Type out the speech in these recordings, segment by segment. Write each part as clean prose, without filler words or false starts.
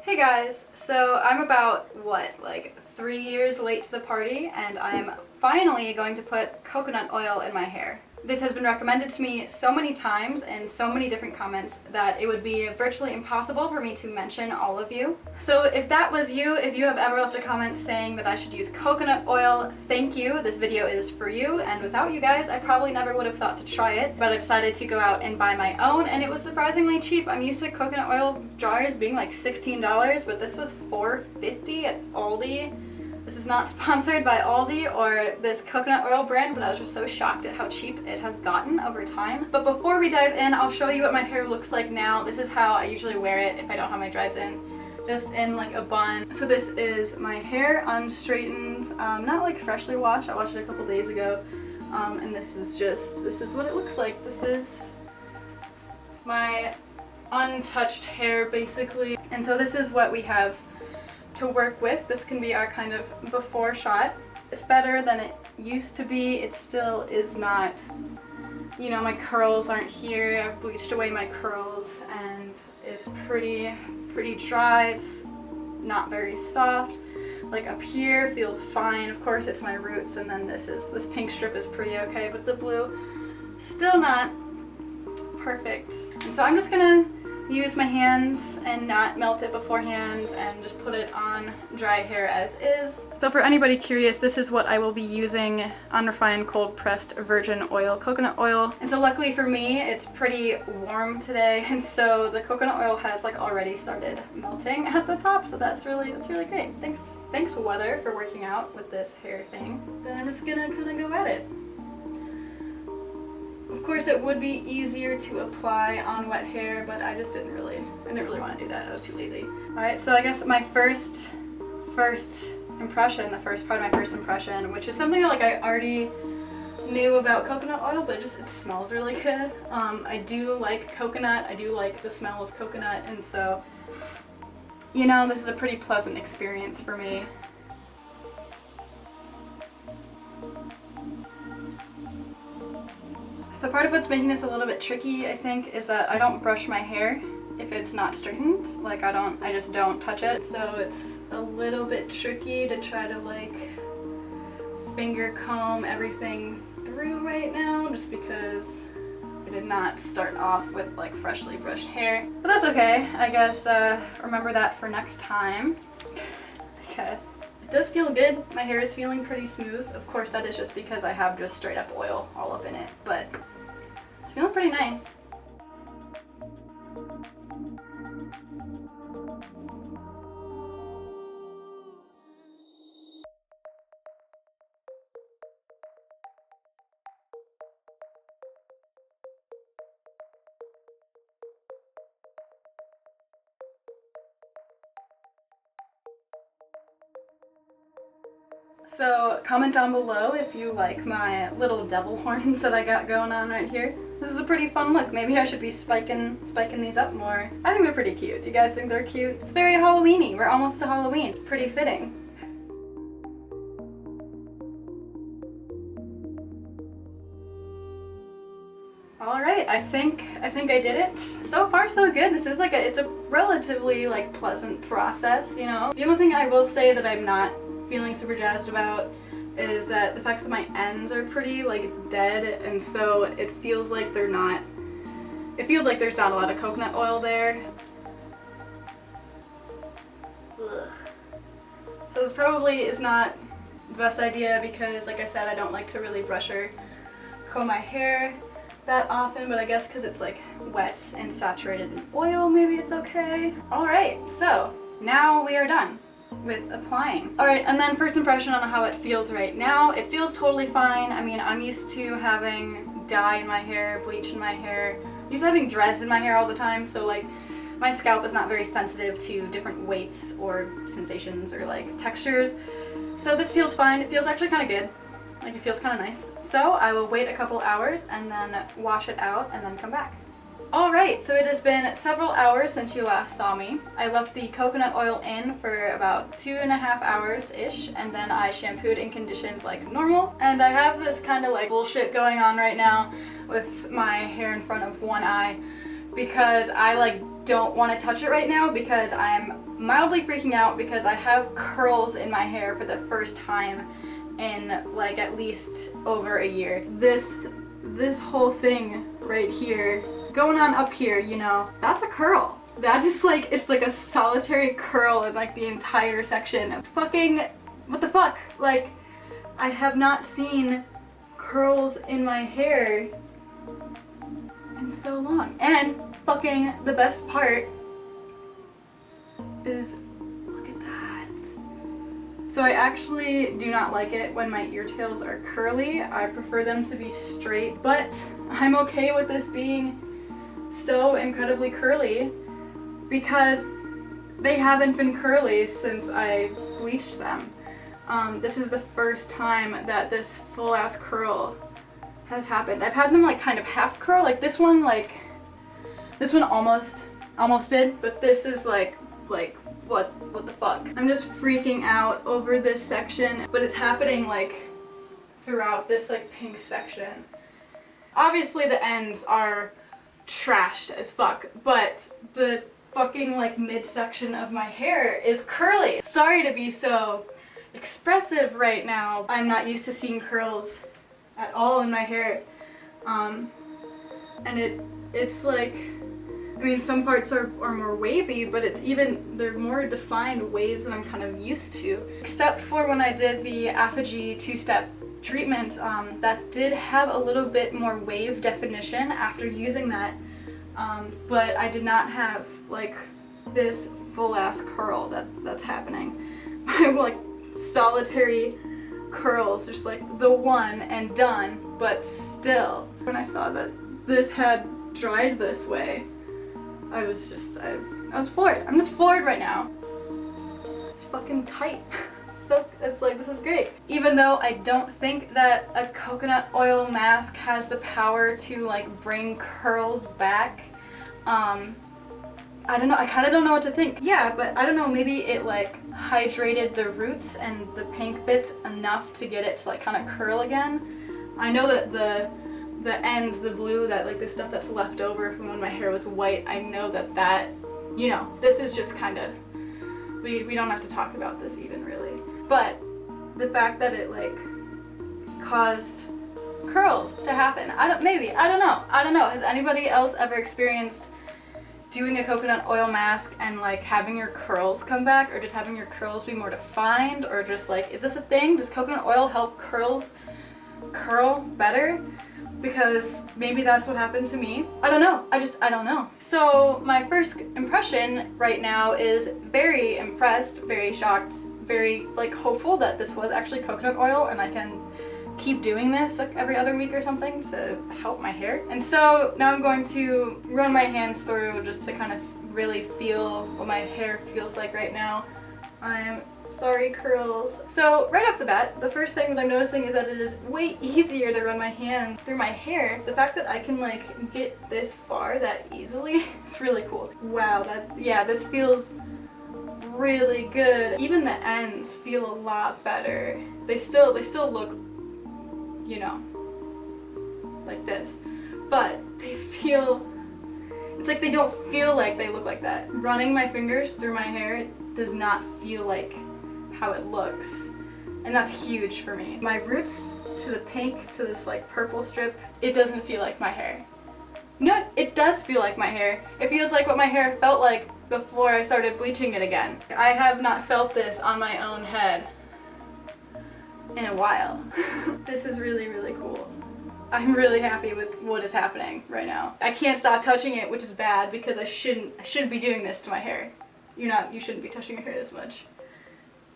Hey guys, so I'm about, like 3 years late to the party, and I'm finally going to put coconut oil in my hair. This has been recommended to me so many times in so many different comments that it would be virtually impossible for me to mention all of you. So if that was you, if you have ever left a comment saying that I should use coconut oil, thank you. This video is for you, and without you guys, I probably never would have thought to try it, but I decided to go out and buy my own, and it was surprisingly cheap. I'm used to coconut oil jars being like $16, but this was $4.50 at Aldi. This is not sponsored by Aldi or this coconut oil brand, but I was just so shocked at how cheap it has gotten over time. But before we dive in, I'll show you what my hair looks like now. This is how I usually wear it if I don't have my dreads in. Just in like a bun. So this is my hair unstraightened, not like freshly washed. I washed it a couple days ago. And this is what it looks like. This is my untouched hair basically. And so this is what we have to work with. This can be our kind of before shot. It's better than it used to be. It still is not, you know, my curls aren't here. I've bleached away my curls and it's pretty dry. It's not very soft. Like up here feels fine. Of course it's my roots, and then this pink strip is pretty okay, but the blue still not perfect. And so I'm just gonna use my hands and not melt it beforehand and just put it on dry hair as is. So for anybody curious, this is what I will be using: unrefined cold pressed virgin oil, coconut oil. And so luckily for me, it's pretty warm today, and so the coconut oil has like already started melting at the top, so that's really great. Thanks weather for working out with this hair thing. Then I'm just gonna kind of go at it. Of course, it would be easier to apply on wet hair, but I didn't really want to do that. I was too lazy. Alright, so I guess my first impression, the first part of my first impression, which is something like I already knew about coconut oil, but it smells really good. I do like coconut. I do like the smell of coconut, and so, you know, this is a pretty pleasant experience for me. So part of what's making this a little bit tricky, I think, is that I don't brush my hair if it's not straightened. Like I just don't touch it. So it's a little bit tricky to try to like finger comb everything through right now, just because I did not start off with like freshly brushed hair. But that's okay. I guess remember that for next time. Okay. It does feel good. My hair is feeling pretty smooth. Of course, that is just because I have just straight up oil all up in it, but it's feeling pretty nice. So comment down below if you like my little devil horns that I got going on right here. This is a pretty fun look. Maybe I should be spiking these up more. I think they're pretty cute. Do you guys think they're cute? It's very Halloween-y. We're almost to Halloween. It's pretty fitting. Alright, I think I did it. So far so good. This is it's a relatively like pleasant process, you know. The only thing I will say that I'm not feeling super jazzed about is that the fact that my ends are pretty like dead, and so it feels like there's not a lot of coconut oil there. Ugh. So this probably is not the best idea because, like I said, I don't like to really brush or comb my hair that often, but I guess because it's like wet and saturated in oil, maybe it's okay. Alright, so now we are done with applying. Alright, and then first impression on how it feels right now. It feels totally fine. I mean, I'm used to having dye in my hair, bleach in my hair. I'm used to having dreads in my hair all the time, so like my scalp is not very sensitive to different weights or sensations or like textures. So this feels fine. It feels actually kind of good. Like it feels kind of nice. So I will wait a couple hours and then wash it out and then come back. Alright, so it has been several hours since you last saw me. I left the coconut oil in for about 2.5 hours-ish, and then I shampooed and conditioned like normal. And I have this kind of like bullshit going on right now with my hair in front of one eye because I like don't want to touch it right now because I'm mildly freaking out because I have curls in my hair for the first time in like at least over a year. This whole thing right here, going on up here, you know, that's a curl. That is like, it's like a solitary curl in like the entire section. Fucking, what the fuck? Like, I have not seen curls in my hair in so long. And fucking the best part is, look at that. So I actually do not like it when my ear tails are curly. I prefer them to be straight, but I'm okay with this being so incredibly curly because they haven't been curly since I bleached them. This is the first time that this full ass curl has happened. I've had them like kind of half curl, like this one almost did, but this is like what the fuck? I'm just freaking out over this section, but it's happening like throughout this like pink section. Obviously the ends are trashed as fuck, but the fucking like midsection of my hair is curly. Sorry to be so expressive right now. I'm not used to seeing curls at all in my hair. And it's like, I mean, some parts are more wavy, but they're more defined waves than I'm kind of used to. Except for when I did the Apogee 2-step treatment, that did have a little bit more wave definition after using that. But I did not have like this full ass curl that's happening. My like solitary curls, just like the one and done, but still. When I saw that this had dried this way, I was floored. I'm just floored right now. It's fucking tight. So it's like, this is great. Even though I don't think that a coconut oil mask has the power to like bring curls back, I don't know, I kind of don't know what to think. Yeah, but I don't know, maybe it like hydrated the roots and the pink bits enough to get it to like kind of curl again. I know that the ends, the blue, that like the stuff that's left over from when my hair was white, I know that, you know, this is just kind of, we don't have to talk about this even really. But the fact that it like caused curls to happen, I don't know. Has anybody else ever experienced doing a coconut oil mask and like having your curls come back, or just having your curls be more defined, or just like, is this a thing? Does coconut oil help curls curl better? Because maybe that's what happened to me. I don't know. I don't know. So my first impression right now is very impressed, very shocked, very like hopeful that this was actually coconut oil and I can keep doing this like every other week or something to help my hair. And so now I'm going to run my hands through just to kind of really feel what my hair feels like right now. I'm sorry, curls. So right off the bat, the first thing that I'm noticing is that it is way easier to run my hand through my hair. The fact that I can like get this far that easily, it's really cool. Wow, this feels really good. Even the ends feel a lot better. They still look, you know, like this, but they feel, it's like they don't feel like they look like that. Running my fingers through my hair does not feel like how it looks, and that's huge for me. My roots to the pink, to this like purple strip, it doesn't feel like my hair. You know what? It does feel like my hair. It feels like what my hair felt like before I started bleaching it again. I have not felt this on my own head in a while. This is really, really cool. I'm really happy with what is happening right now. I can't stop touching it, which is bad because I shouldn't be doing this to my hair. You shouldn't be touching your hair this much.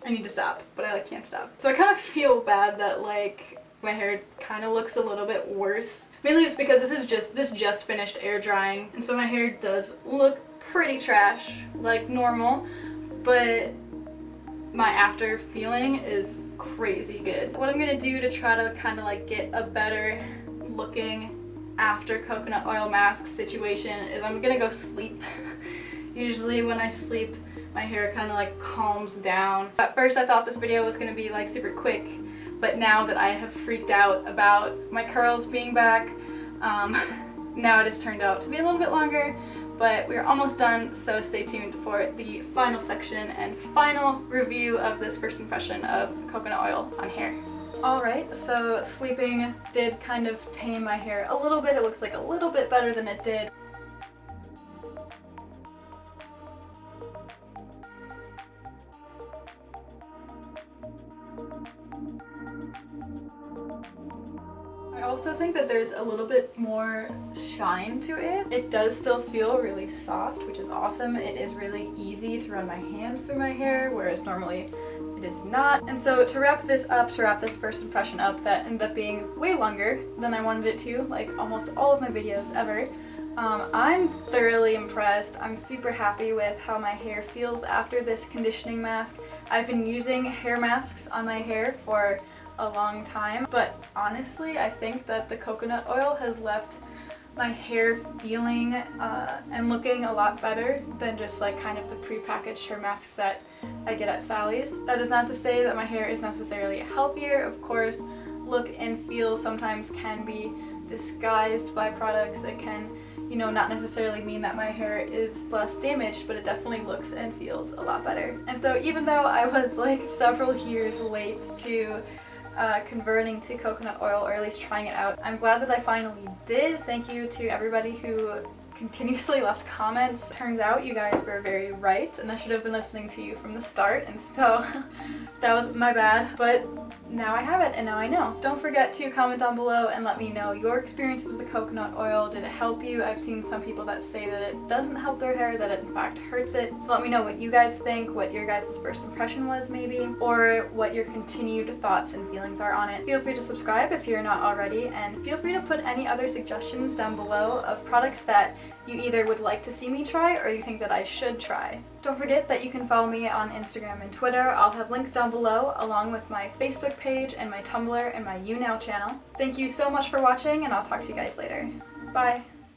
I need to stop, but I like can't stop. So I kind of feel bad that like my hair kind of looks a little bit worse. Mainly just because this just finished air drying, and so my hair does look pretty trash, like normal, but my after feeling is crazy good. What I'm gonna do to try to kind of like get a better looking after coconut oil mask situation is I'm gonna go sleep. Usually when I sleep, my hair kind of like calms down. At first I thought this video was gonna be like super quick, but now that I have freaked out about my curls being back, now it has turned out to be a little bit longer, but we're almost done, so stay tuned for the final section and final review of this first impression of coconut oil on hair. Alright, so sleeping did kind of tame my hair a little bit. It looks like a little bit better than it did. I also think that there's a little bit more shine to it. It does still feel really soft, which is awesome. It is really easy to run my hands through my hair, whereas normally it is not. And so to wrap this first impression up that ended up being way longer than I wanted it to, like almost all of my videos ever, I'm thoroughly impressed. I'm super happy with how my hair feels after this conditioning mask. I've been using hair masks on my hair for a long time, but honestly I think that the coconut oil has left my hair feeling and looking a lot better than just like kind of the pre-packaged hair masks that I get at Sally's. That is not to say that my hair is necessarily healthier. Of course, look and feel sometimes can be disguised by products. It can, you know, not necessarily mean that my hair is less damaged, but it definitely looks and feels a lot better. And so even though I was like several years late to converting to coconut oil, or at least trying it out, I'm glad that I finally did. Thank you to everybody who continuously left comments. Turns out you guys were very right, and I should have been listening to you from the start, and so that was my bad, but now I have it and now I know. Don't forget to comment down below and let me know your experiences with the coconut oil. Did it help you? I've seen some people that say that it doesn't help their hair, that it in fact hurts it. So let me know what you guys think, what your guys' first impression was maybe, or what your continued thoughts and feelings are on it. Feel free to subscribe if you're not already, and feel free to put any other suggestions down below of products that you either would like to see me try or you think that I should try. Don't forget that you can follow me on Instagram and Twitter. I'll have links down below, along with my Facebook page and my Tumblr and my YouNow channel. Thank you so much for watching, and I'll talk to you guys later. Bye!